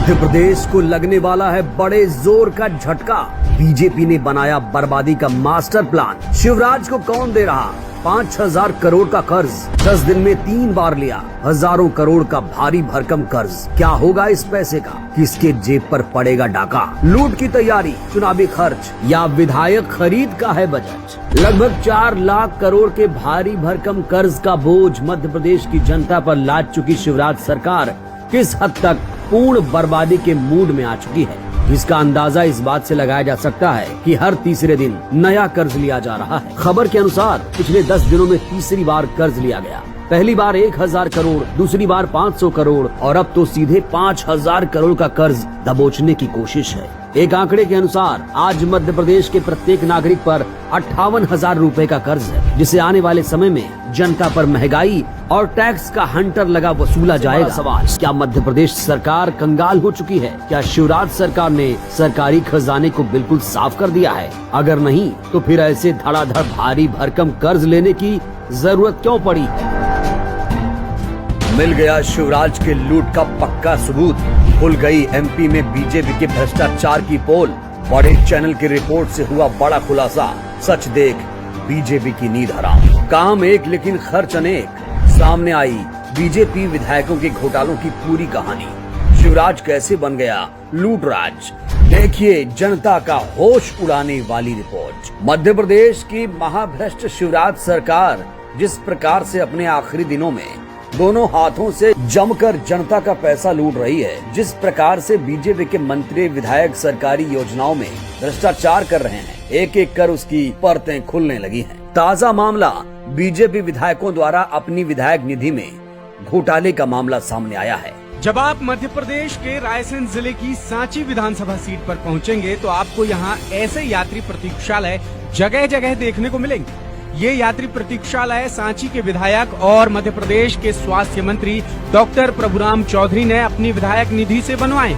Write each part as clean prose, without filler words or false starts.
मध्य प्रदेश को लगने वाला है बड़े जोर का झटका। बीजेपी ने बनाया बर्बादी का मास्टर प्लान। शिवराज को कौन दे रहा 5,000 करोड़ का कर्ज? 10 दिन में 3 बार लिया हजारों करोड़ का भारी भरकम कर्ज। क्या होगा इस पैसे का? किसके जेब पर पड़ेगा डाका? लूट की तैयारी, चुनावी खर्च या विधायक खरीद का है बजट? लगभग 4 लाख करोड़ के भारी भरकम कर्ज का बोझ मध्य प्रदेश की जनता पर लाद चुकी शिवराज सरकार किस हद तक पूर्ण बर्बादी के मूड में आ चुकी है, जिसका अंदाजा इस बात से लगाया जा सकता है कि हर तीसरे दिन नया कर्ज लिया जा रहा है। खबर के अनुसार पिछले 10 दिनों में तीसरी बार कर्ज लिया गया। पहली बार 1,000 करोड़, दूसरी बार 500 करोड़ और अब तो सीधे 5,000 करोड़ का कर्ज दबोचने की कोशिश है। एक आंकड़े के अनुसार आज मध्य प्रदेश के प्रत्येक नागरिक पर 58,000 रूपए का कर्ज है, जिसे आने वाले समय में जनता पर महंगाई और टैक्स का हंटर लगा वसूला जाएगा। सवाल, क्या मध्य प्रदेश सरकार कंगाल हो चुकी है? क्या शिवराज सरकार ने सरकारी खजाने को बिल्कुल साफ कर दिया है? अगर नहीं तो फिर ऐसे धड़ाधड़ भारी भरकम कर्ज लेने की जरूरत क्यों पड़ी? मिल गया शिवराज के लूट का पक्का सबूत। खुल गई एमपी में बीजेपी के भ्रष्टाचार की पोल। बड़े चैनल की रिपोर्ट से हुआ बड़ा खुलासा। सच देख, बीजेपी की नींद हराम। काम एक लेकिन खर्च अनेक। सामने आई बीजेपी विधायकों के घोटालों की पूरी कहानी। शिवराज कैसे बन गया लूट राज? देखिए जनता का होश उड़ाने वाली रिपोर्ट। मध्य प्रदेश की महाभ्रष्ट शिवराज सरकार जिस प्रकार से अपने आखिरी दिनों में दोनों हाथों से जमकर जनता का पैसा लूट रही है, जिस प्रकार से बीजेपी के मंत्री विधायक सरकारी योजनाओं में भ्रष्टाचार कर रहे हैं, एक एक कर उसकी परतें खुलने लगी हैं। ताजा मामला बीजेपी विधायकों द्वारा अपनी विधायक निधि में घोटाले का मामला सामने आया है। जब आप मध्य प्रदेश के रायसेन जिले की सांची विधानसभा सीट पर पहुंचेंगे तो आपको यहां ऐसे यात्री प्रतीक्षालय जगह जगह देखने को मिलेंगे। ये यात्री प्रतीक्षालय सांची के विधायक और मध्य प्रदेश के स्वास्थ्य मंत्री डॉक्टर प्रभुराम चौधरी ने अपनी विधायक निधि से बनवाए।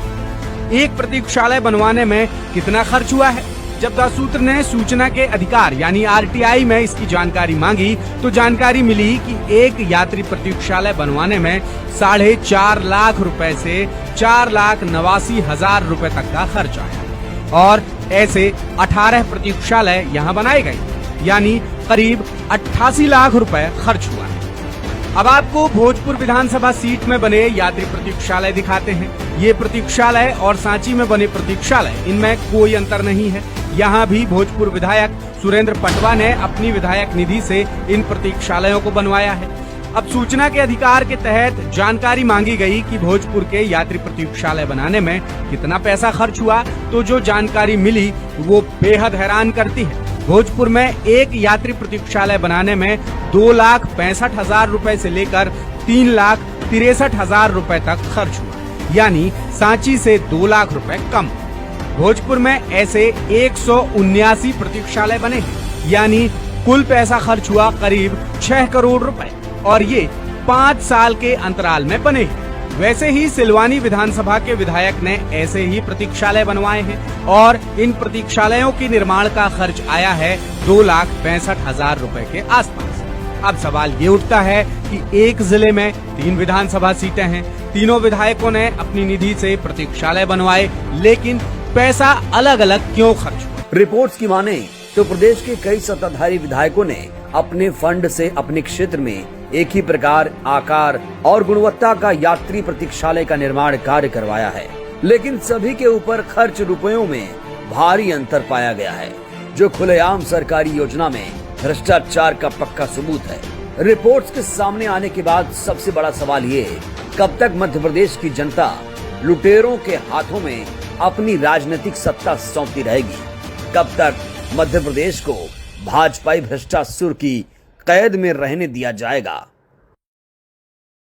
एक प्रतीक्षालय बनवाने में कितना खर्च हुआ है? जब दास सूत्र ने सूचना के अधिकार यानी आरटीआई में इसकी जानकारी मांगी तो जानकारी मिली कि एक यात्री प्रतीक्षालय बनवाने में 4.5 लाख रुपए से 4,89,000 रुपए तक का खर्च आया और ऐसे 18 प्रतीक्षालय यहाँ बनाए गए, यानी करीब 88 लाख रुपए खर्च हुआ है। अब आपको भोजपुर विधानसभा सीट में बने यात्री प्रतीक्षालय दिखाते हैं। ये प्रतीक्षालय और सांची में बने प्रतीक्षालय, इनमें कोई अंतर नहीं है। यहाँ भी भोजपुर विधायक सुरेंद्र पटवा ने अपनी विधायक निधि से इन प्रतीक्षालयों को बनवाया है। अब सूचना के अधिकार के तहत जानकारी मांगी गई कि भोजपुर के यात्री प्रतीक्षालय बनाने में कितना पैसा खर्च हुआ, तो जो जानकारी मिली वो बेहद हैरान करती है। भोजपुर में एक यात्री प्रतीक्षालय बनाने में 2,65,000 रुपए से लेकर 3,63,000 रुपए तक खर्च हुआ, यानी सांची से 2 लाख रुपए कम। भोजपुर में ऐसे 179 प्रतीक्षालय बने हैं, यानी कुल पैसा खर्च हुआ करीब 6 करोड़ रुपए और ये 5 साल के अंतराल में बने हैं। वैसे ही सिलवानी विधानसभा के विधायक ने ऐसे ही प्रतीक्षालय बनवाए हैं और इन प्रतीक्षालयों के निर्माण का खर्च आया है 2,65,000 रुपए के आसपास। अब सवाल ये उठता है कि एक जिले में 3 विधानसभा सीटें हैं, तीनों विधायकों ने अपनी निधि से प्रतीक्षालय बनवाए, लेकिन पैसा अलग अलग क्यों खर्च हुआ? रिपोर्ट्स की माने तो प्रदेश के कई सत्ताधारी विधायकों ने अपने फंड से अपने क्षेत्र में एक ही प्रकार, आकार और गुणवत्ता का यात्री प्रतीक्षालय का निर्माण कार्य करवाया है, लेकिन सभी के ऊपर खर्च रुपयों में भारी अंतर पाया गया है, जो खुलेआम सरकारी योजना में भ्रष्टाचार का पक्का सबूत है। रिपोर्ट्स के सामने आने के बाद सबसे बड़ा सवाल ये, कब तक मध्य प्रदेश की जनता लुटेरों के हाथों में अपनी राजनीतिक सत्ता सौंपती रहेगी? कब तक मध्य प्रदेश को भाजपाई भ्रष्टासुर की कैद में रहने दिया जाएगा?